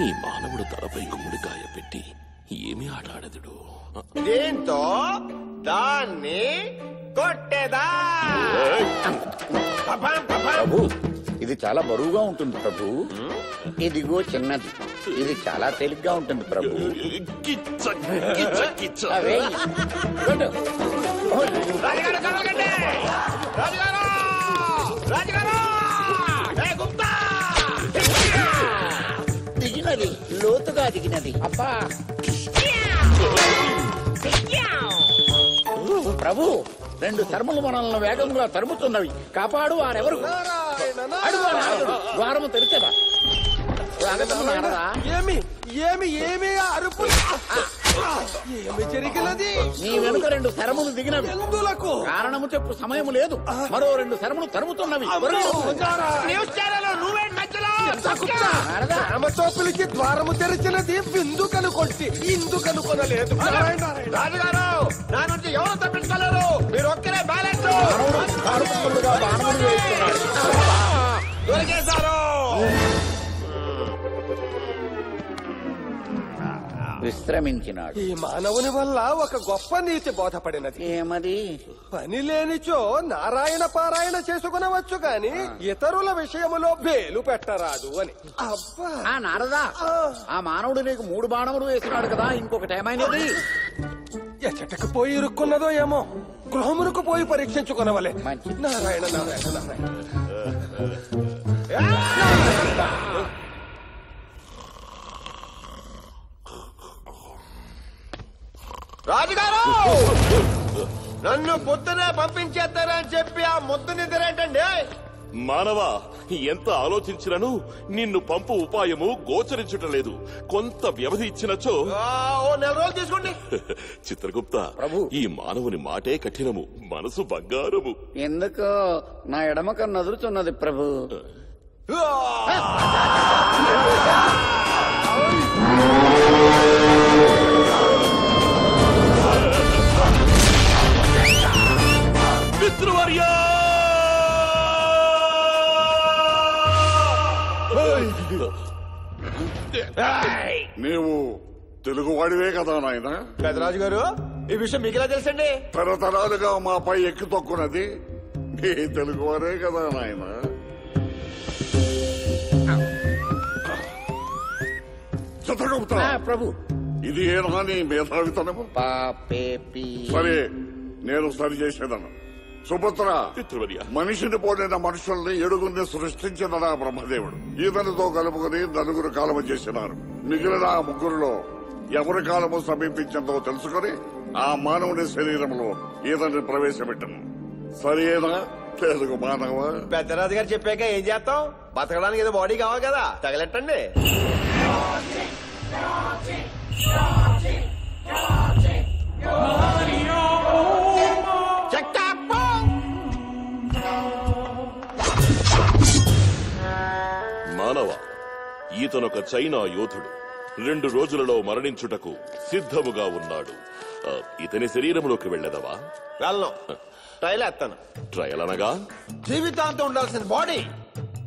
ఈ మానవుడు తలపై గుమ్మడికాయ పెట్టి ఏమి ఆట ఆడదుడు? దీంతో దాన్ని కొట్టేదా? ప్రభు, ఇది చాలా బరువుగా ఉంటుంది ప్రభు. ఇదిగో చిన్నది, ఇది చాలా తేలిగ్గా ఉంటుంది ప్రభు. అవే దిగినది, లోతుగా దిగినది. అబ్బా ప్రభు, 2 తరుములు మనల్ని వేగంగా తరుముతున్నవి. కాపాడు వారెవరు? ద్వారము తెరిచేదా? నీ వెనుక 2 శరములు దిగినవి. కారణము చెప్పు, సమయము లేదు. మరో 2 శరములు తరుముతున్నవి. రామచోపులకి ద్వారము తెరిచినది విందుకనుకొట్టి ఇందుకనుకొనలేదు. రాజుగారు, నా నుంచి ఎవరు తప్పించగలరు? మీరు ఒక్కరే బ్యాలెన్స్. దొరికేశారు. విశ్రమించినాడు. ఈ మానవుని వల్ల ఒక గొప్ప నీతి బోధపడినది. ఏమది? పని లేనిచో నారాయణ పారాయణ చేసుకునవచ్చు గాని ఇతరుల విషయములో బేలు పెట్టరాదు అని. అబ్బా నారదా, ఆ మానవుడు నీకు 3 బాణములు వేసినాడు కదా, ఇంకొకటి ఏమైనది? ఎచ్చటకు పోయి ఇరుక్కున్నదో ఏమో, గృహమునకు పోయి పరీక్షించుకునవలే. నారాయణ నారాయణ నారాయణ. రాజుగారు, నన్ను పొద్దునే పంపించేస్తారని చెప్పి ఆ ముద్దు నిద్రేంటండి? మానవా, ఎంత ఆలోచించినను నిన్ను పంపు ఉపాయము గోచరించటలేదు. కొంత వ్యవధి ఇచ్చినచో. ఓ 4 రోజులు తీసుకోండి. చిత్రగుప్త ప్రభు, ఈ మానవుని మాటే కఠినము, మనసు బంగారము. ఎందుకో నా ఎడమ కన్ను అదురుతున్నది ప్రభు. మిత్రవర్యా, నీవు తెలుగువాడివే కదా నాయన? పెదరాజు గారు, ఈ విషయం మీకు ఎలా తెలుసండి? తరతరాలుగా మాపై ఎక్కి తొక్కున్నది నీ తెలుగువారే కదా నాయన? చిత్రగుప్త ప్రభు, ఇది ఏనా నీ మేధావితనము? సరే, నేను సరి చేసేదను. సుభద్ర, మనిషిని పోలిన మనుషుల్ని 7 సృష్టించిన నా బ్రహ్మదేవుడు ఈతనితో కలుపుకుని 4 కాలము చేసినారు. మిగిలిన 3లో ఎవరి కాలము సమీపించిందో తెలుసుకుని ఆ మానవుని శరీరంలో ఈతని ప్రవేశపెట్టను. సరేనా తెలుగు మానవ? పెద్దరాజు గారు చెప్పాక ఏం చేస్తాం? బతకడానికి ఏదో బాడీ కావాలి కదా, తగలెట్టండి. మానవ, ఈతనొక చైనా యోధుడు 2 రోజులలో మరణించుటకు సిద్ధముగా ఉన్నాడు. ఇతని శరీరంలోకి వెళ్ళదవా? వెళ్ళను. ట్రైల్ ఎత్తాను. ట్రయల్ అనగా జీవితాంతం ఉండాల్సిన బాడీ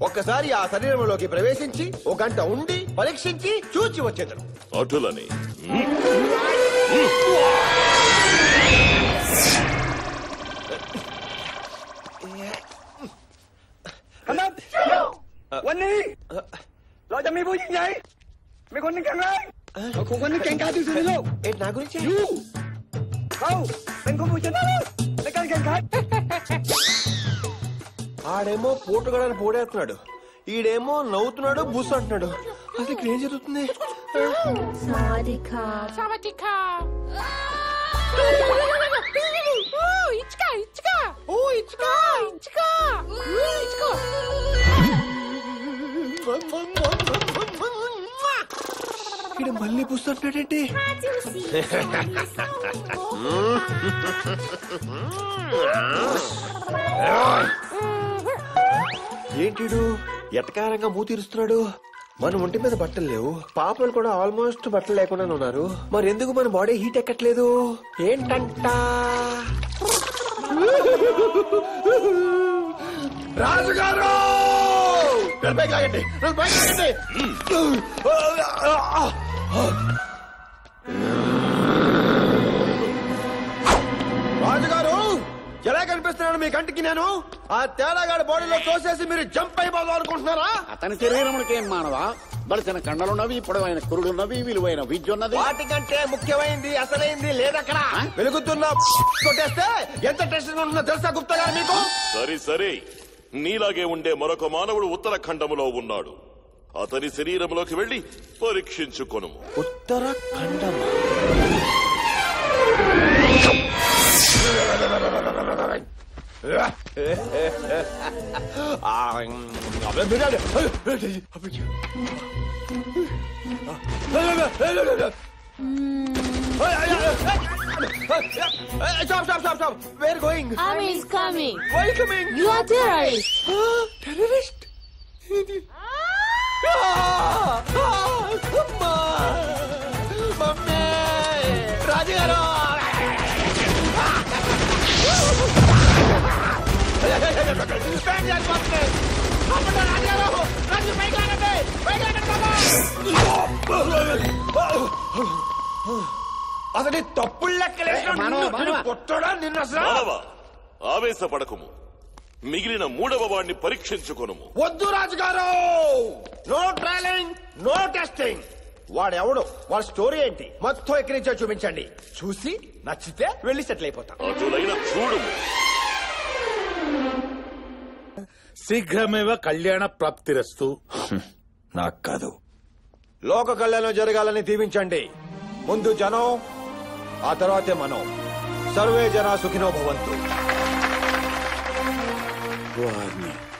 ఒక్కసారి ఆ శరీరంలోకి ప్రవేశించి 1 గంట ఉండి పరీక్షించి చూచి వచ్చేదను. అటులని నా గురించి ఆడేమో పోటుగాడని పోడేస్తున్నాడు, ఈడేమో నవ్వుతున్నాడు, బూస్ అంటున్నాడు. అసలు ఇక్కడ ఏం జరుగుతుంది? ఇక్కడ మళ్ళీ బూస్ అంటున్నాడేంటి? ఏంటిడు ఎటకారంగా మూతీరుస్తున్నాడు? మన ఒంటి మీద బట్టలు లేవు, పాపలు కూడా ఆల్మోస్ట్ బట్టలు లేకుండా ఉన్నారు. మరి ఎందుకు మన బాడీ హీట్ ఎక్కట్లేదు ఏంటంట? రాజుగారు, నన్ను పైకి లాగండి, నన్ను పైకి లాగండి. రాజుగారు, ఎలా కనిపిస్తున్నాను మీ కంటికి నేను? ఆ తేడాగాడి బాడీలో తోసేసి మీరు జంప్ అయిపోదాం అనుకుంటున్నారా? అతని శరీరములకేం మానవా? బలిసిన కండలున్నవి, పొడవైన కురుడున్నవి, విలువైన విద్య ఉన్నది. వాటికంటే ముఖ్యమైంది అసలైంది లేదక్కడ. వెలుగుతున్న కొట్టేస్తే ఎంత టెన్షన్ ఉంటుందో తెలుసా గుప్తా గారు మీకు? సరే సరే, నీలాగే ఉండే మరొక మానవుడు ఉత్తరాఖండములో ఉన్నాడు. అతని శరీరంలోకి వెళ్లి పరీక్షించుకొను. ఉత్తరాఖండం Stop. Where going? Army is coming. Why coming? You are terrorist. Terrorist? Mummy, రాజుగారు, అసలు తప్పులు లెక్కలేసిన కొట్టడా నిన్న అసలు? మానవ, ఆవేశపడకుము. మిగిలిన మూడవ వాడిని పరీక్షించుకొను. వద్దు రాజుగారు, నో ట్రయలింగ్, నో టెస్టింగ్. వాడెవడు, వాడి స్టోరీ ఏంటి మొత్తం ఎక్కడి నుంచో చూపించండి. చూసి నచ్చితే వెళ్ళి సెటిల్ అయిపోతాం. అటులైన చూడు. శీఘ్రమేవ కళ్యాణ ప్రాప్తిరస్తు. నాకు కాదు, లోక కళ్యాణం జరగాలని దీవించండి. ముందు జనం, ఆ తర్వాతే మనం. సర్వే జన సుఖినో భవంతు.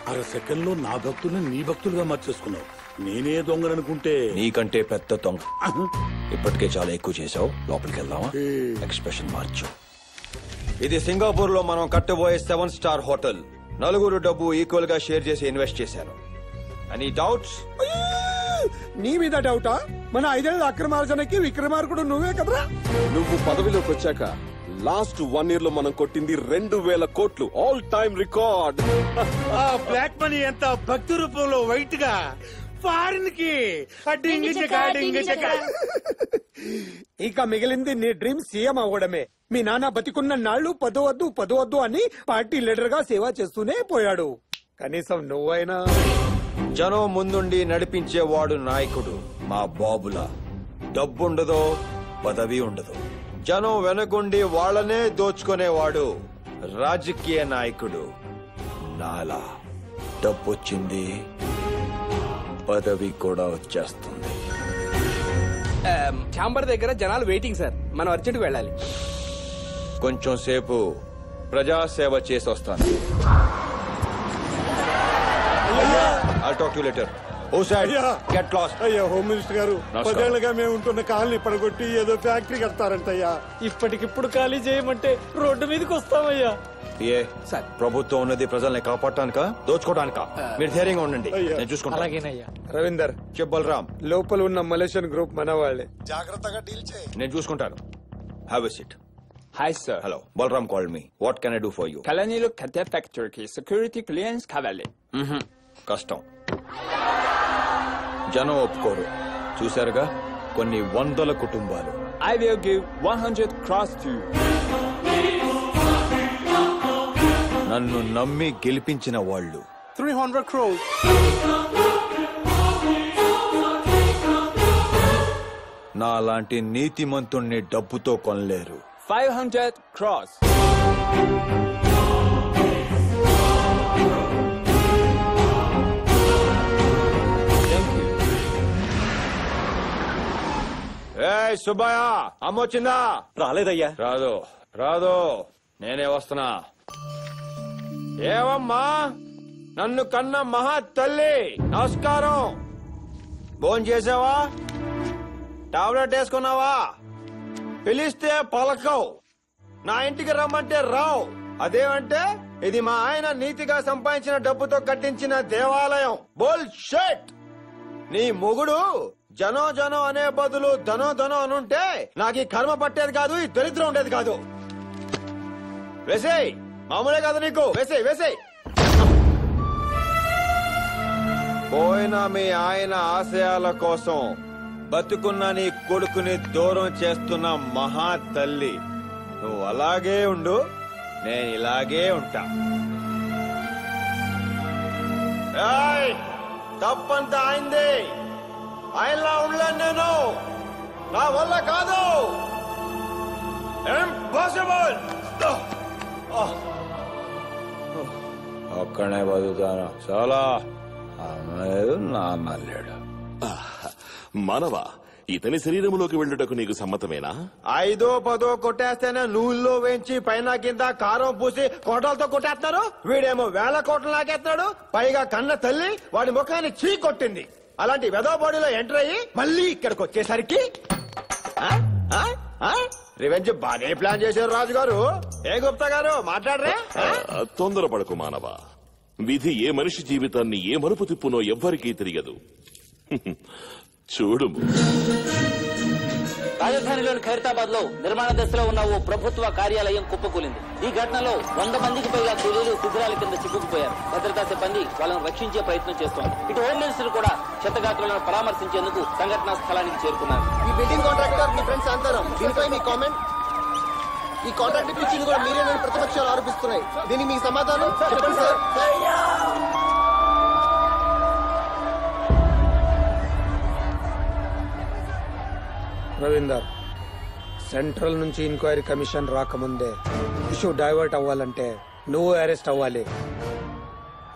అర సెకండ్ లో నా భక్తుల్ని నీ భక్తులుగా మార్చేసుకున్నావు. నేనే దొంగననుకుంటే. నీకంటే పెద్ద దొంగ. ఇప్పటికే చాలా ఎక్కువ చేసావు. లోపలికి వెళ్దామా? ఎక్స్ప్రెషన్ మార్చు. ఇది సింగపూర్ లో మనం కట్టబోయే 7 స్టార్ హోటల్. నలుగురు డబ్బు ఈక్వల్ గా షేర్ చేసి ఇన్వెస్ట్ చేశారు. Any doubts? నీ మీద డౌటా? మన 5 ఏళ్ల అక్రమార్జనకి విక్రమార్కుడు నువ్వే కదరా. నువ్వు పదవిలోకి వచ్చాక లాస్ట్ 1 year లో మనం కొట్టింది 2000 కోట్లు, ఆల్ టైమ్ రికార్డ్. ఆ బ్లాక్ మనీ ఎంత భక్తి రూపంలో వైట్ గా ఫారిన్ కి ఇక మిగిలింది నీ డ్రీమ్ సీఎం అవ్వడమే. మీ నాన్న బతికున్న నాళ్లు పదవద్దు అని పార్టీ లీడర్ గా సేవ చేస్తూనే పోయాడు. కనీసం నువ్వైనా. జనం ముందుండి నడిపించేవాడు నాయకుడు. మా బాబులా డబ్బుండదో పదవి ఉండదు. జనం వెనకుండి వాళ్ళనే దోచుకునేవాడు రాజకీయ నాయకుడు. నాలా డబ్బొచ్చింది, పదవి కూడా వచ్చేస్తుంది. ఛాంబర్ దగ్గర జనాలు వెయిటింగ్ సార్, మనం అర్జెంట్ వెళ్ళాలి. కొంచెం సేపు ప్రజాసేవ చేసి వస్తాను. I'll talk to you later. Get lost. అయ్యా హోమ్ మినిస్టర్ గారు, 10 ఏళ్లుగా మేము ఉంటున్న కాలనీ పడగొట్టి ఏదో ఫ్యాక్టరీ కడతారంటయ్యా. ఇప్పటికిప్పుడు ఖాళీ చేయమంటే రోడ్డు మీదకి వస్తామయ్యా. ఏ ప్రభుత్వం ఉన్నది ప్రజల్ని కాపాడటానిక, దోచుకోవడానిక? మీరు ధైర్యంగా ఉండండి, నేను చూసుకుంటా. అలాగేనయ్యా. రవీందర్, బలరాం, లోపల ఉన్న మలేషియన్ గ్రూప్ మన వాళ్ళే. జాగ్రత్తగా డీల్ చేయి. నేను చూసుకుంటాను. Have a seat. Hi sir. Hello, Balram called me. What can I do for you? కళనీలో కథే ఫ్యాక్టరీకి సెక్యూరిటీ క్లియరెన్స్ కావాలి. కష్టం. జనం ఒప్పుకోరు. చూశారుగా, కొన్ని 100 కుటుంబాలు. I will give 100 crores to you. నన్ను నమ్మి గెలిపించిన వాళ్ళు 300 crores. నాలాంటి నీతిమంతుణ్ణి డబ్బుతో కొనలేరు. 500 crores. ఏయ్ సుబ్బయ్య, అమ్మొచ్చిందా? రాలేదయ్యా. రాదు, నేనే వస్తున్నా. ఏవమ్మా, నన్ను కన్న మహా తల్లి, నమస్కారం. భోజనం చేసావా? టాబ్లెట్ వేసుకున్నావా? పిలిస్తే పలకవు, నా ఇంటికి రమ్మంటే రావు. అదేమంటే ఇది మా ఆయన నీతిగా సంపాదించిన డబ్బుతో కట్టించిన దేవాలయం. బోల్ షెట్. నీ మొగుడు జనం అనే బదులు ధనం అనుంటే నాకు ఈ కర్మ పట్టేది కాదు, ఈ దరిద్రం ఉండేది కాదు. వేసేయ్, మామూలే కాదు నీకు. వేసేయ్. పోయిన మీ ఆయన ఆశయాల కోసం బతుకున్న నీ కొడుకుని దూరం చేస్తున్న మహా తల్లి. నువ్వు అలాగే ఉండు, నేను ఇలాగే ఉంటా. ఏయ్, తప్పంతా అయింది. ఆయనలా ఉండలేను నేను. నా వల్ల కాదు. ఇంపాసిబుల్. ఒక్కనే బతుకుతాను. చాలా అన్నలేదు, నాన్న లేడు. మానవ, ఇతని శరీరంలోకి వెళ్ళుటకు నీకు సమ్మతమేనా? 5, 10 కొట్టేస్తేనే నూనెలో వేయించి పైన కింద కారం పూసి కోటలతో కొట్టేస్తున్నారు. వీడేమో 1000 కోట్లు లాగేస్తున్నాడు. పైగా కన్న తల్లి వాడి ముఖాన్ని చీ కొట్టింది. అలాంటి వెదో బాడీలో ఎంటర్ అయ్యి మళ్ళీ ఇక్కడికి వచ్చేసరికి రివెంజ్ బానే ప్లాన్ చేశారు రాజుగారు. ఏ గుప్తా గారు మాట్లాడరే? తొందరపడకు మానవ. విధి ఏ మనిషి జీవితాన్ని ఏ మలుపు తిప్పునో ఎవ్వరికీ తెలియదు. చూడు. రాజధానిలోని ఖైరతాబాద్ లో నిర్మాణ దశలో ఉన్న ఓ ప్రభుత్వ కార్యాలయం కుప్పకూలింది. ఈ ఘటనలో 100 మందికి పైగా కూలీలు శిథిరాల కింద చిక్కుకుపోయారు. భద్రతా సిబ్బంది వాళ్ళను రక్షించే ప్రయత్నం చేస్తోంది. ఇటు హోమ్ మినిస్టర్ కూడా క్షతగాత్రులను పరామర్శించేందుకు సంఘటనా స్థలానికి చేరుకున్నారు. ఈ బిల్డింగ్ కాంట్రాక్టర్ మీ ఫ్రెండ్స్ అంతరం. దీనిపై మీ కామెంట్? ఈ కాంట్రాక్ట్ ఇప్పించింది కూడా మీరేనని ప్రతిపక్షాలు ఆరోపిస్తున్నాయి. దీనికి మీ సమాధానం చెప్పండి సార్. రవీందర్, సెంట్రల్ నుంచి ఎంక్వైరీ కమిషన్ రాకముందే ఇష్యూ డైవర్ట్ అవ్వాలంటే నువ్వు అరెస్ట్ అవ్వాలి.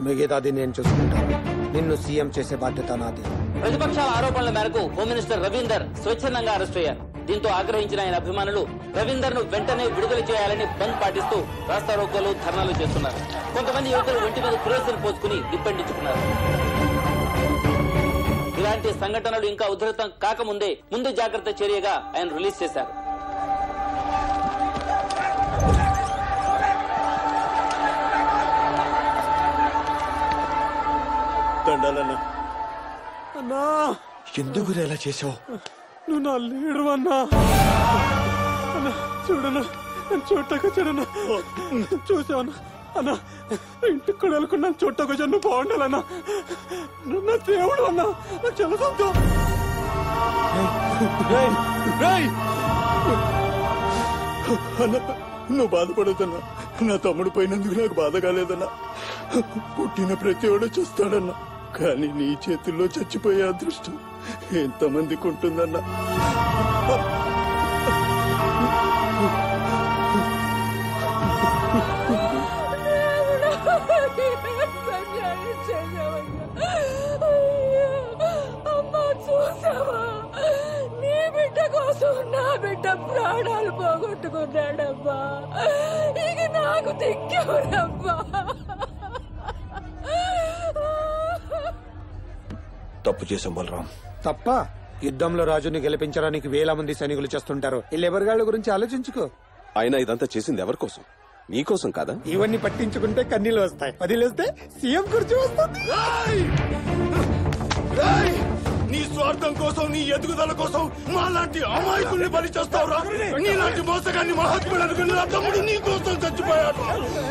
మిగతాది నేను చూసుకుంటాను. నిన్ను సీఎం చేసే బాధ్యత నాది. ప్రతిపక్షాల ఆరోపణల మేరకు హోమ్ మినిస్టర్ రవీందర్ స్వచ్ఛందంగా అరెస్ట్ అయ్యారు. దీంతో ఆగ్రహించిన ఆయన అభిమానులు రవీందర్ ను వెంటనే విడుదల చేయాలని బంద్ పాటిస్తూ రాస్తారోకోలు, ధర్నాలు చేస్తున్నారు. కొంతమంది యువకులు ఒంటి మీద కిరోసిన్ పోసుకుని దిప్పెండించుకున్నారు. ఇలాంటి సంఘటనలు ఇంకా ఉధృతం కాకముందే ముందు జాగ్రత్త చర్యగా ఆయన రిలీజ్ చేశారు. అన్నా, ఎందుకు ఇలా చేసావు? నువ్వు నా లీడరు అన్నా. అన్నా చూడన్నా, నేను చూడటాకొచ్చాడన్నా. చూసావన్నా అన్నా, ఇంటికి కూడా వెళ్ళకుండా చూడటాకొచ్చాను. నువ్వు బాగుండాలన్నా. నువ్వు నా దేవుడు అన్నా. నాకు చాలా సంతోషం. అన్నా, నువ్వు బాధపడదన్నా. నా తమ్ముడు పోయినందుకు నాకు బాధ కాలేదన్నా. పుట్టిన ప్రతి వాడు చూస్తాడన్నా. కానీ నీ చేతుల్లో చచ్చిపోయే అదృష్టం ఎంతమందికి ఉంటుందన్నా. అమ్మా చూసావా, నీ బిడ్డ కోసం నా బిడ్డ ప్రాణాలు పోగొట్టుకున్నాడమ్మా. ఇక నాకు దిక్కెవరమ్మా? తప్పు చేసాం బలరాం. తప్ప యుద్ధంలో రాజుని గెలిపించడానికి 1000 మంది సైనికులు చేస్తుంటారు. ఈ లెబర్గాళ్ల గురించి ఆలోచించుకో. అయినా ఇదంతా చేసింది ఎవరి కోసం? నీకోసం కాదా? ఇవన్నీ పట్టించుకుంటే కన్నీళ్ళు వస్తాయి. వదిలేస్తే సీఎం కుర్చీ వస్తుంది. నీ స్వార్థం కోసం, నీ ఎదుగుదల కోసం మాలాంటి అమాయకుల్ని బలి చేస్తావురా? నీలాంటి మోసగాన్ని మహాత్ముడు అనుకుని నా తమ్ముడు నీ కోసం చచ్చిపోయాడు.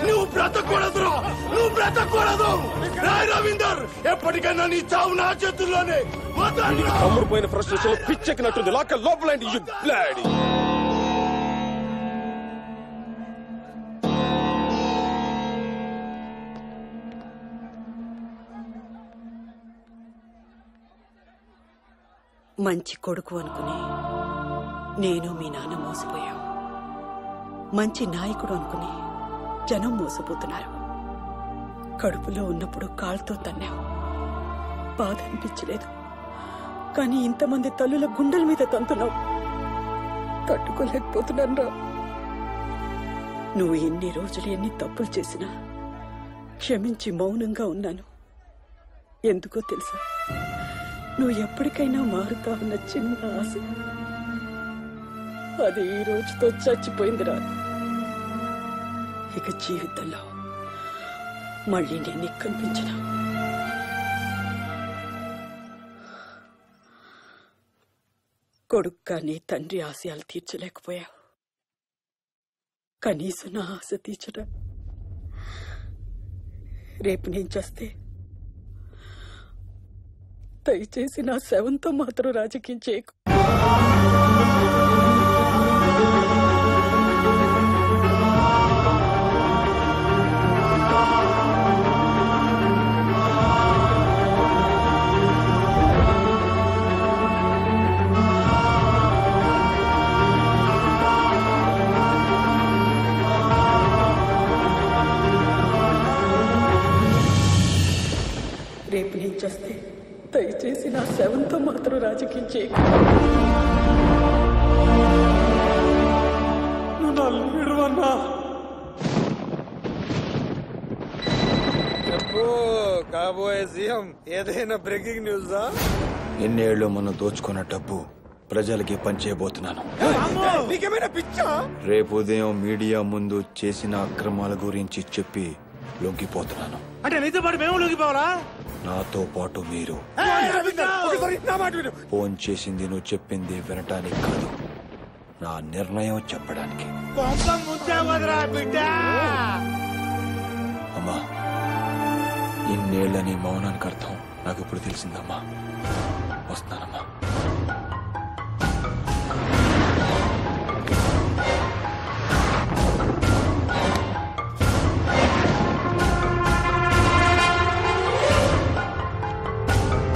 నువ్వు బ్రతకూడదురా, నువ్వు బ్రతకూడదు. రాయ్ రవీందర్, ఎప్పటికైనా నీ చావు నా చేతుల్లోనే. తమ్ముడు పోయిన ఫ్రస్ట్రేషన్ పిచ్చెక్కినట్టుంది. లాక్క లోపలండి. మంచి కొడుకు అనుకుని నేను మీ నాన్న మోసపోయాం. మంచి నాయకుడు అనుకుని జనం మోసపోతున్నారు. కడుపులో ఉన్నప్పుడు కాళ్ళతో తన్నావు, బాధ అనిపించలేదు. కానీ ఇంతమంది తల్లుల గుండెల మీద తంతున్నావు. తట్టుకోలేకపోతున్నాను రా. నువ్వు ఎన్ని రోజులు ఎన్ని తప్పులు చేసినా క్షమించి మౌనంగా ఉన్నాను. ఎందుకో తెలుసా, నువ్వు ఎప్పటికైనా మారుతావన్న చిన్న ఆశ, అది ఈ రోజుతో చచ్చిపోయిందిరా. ఇక జీవితంలో మళ్ళీ నేను కనిపించిన. కొడుకు కానీ తండ్రి ఆశయాలు తీర్చలేకపోయావు. కనీసం నా ఆశ తీర్చరా. రేపు నేను చేస్తే దయచేసి నా శవంతో మాత్రం రాజకీయం చేయకు. రేపు నేను చేస్తే దయచేసి నా శవంతో మాత్రం రాజకీయం చేయకు. చెప్పు కాబోయే సీఎం, ఏదైనా బ్రేకింగ్ న్యూసా? ఎన్నేళ్లు మనం దోచుకున్న డబ్బు ప్రజలకి పంచేయబోతున్నాను. నీకేమైనా పిచ్చా? రేపు ఉదయం మీడియా ముందు చేసిన అక్రమాల గురించి చెప్పి లొంగిపోతున్నాను. అంటే నీతో పాటు మేము లొంగిపోవాలా? నాతో పాటు మీరు. ఫోన్ చేసింది నువ్వు చెప్పింది వినటానికి కాదు, నా నిర్ణయం చెప్పడానికి. అమ్మా, ఇన్నేళ్ల నీ మౌనానికి అర్థం నాకు ఇప్పుడు తెలిసిందమ్మా. వస్తానమ్మా.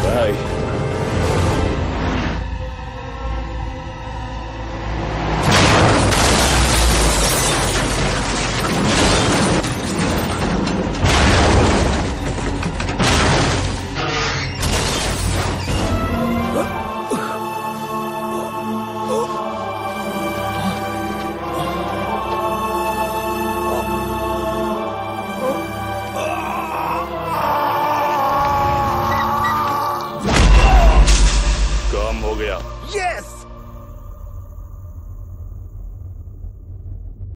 బాయ్. काम हो गया. Yes!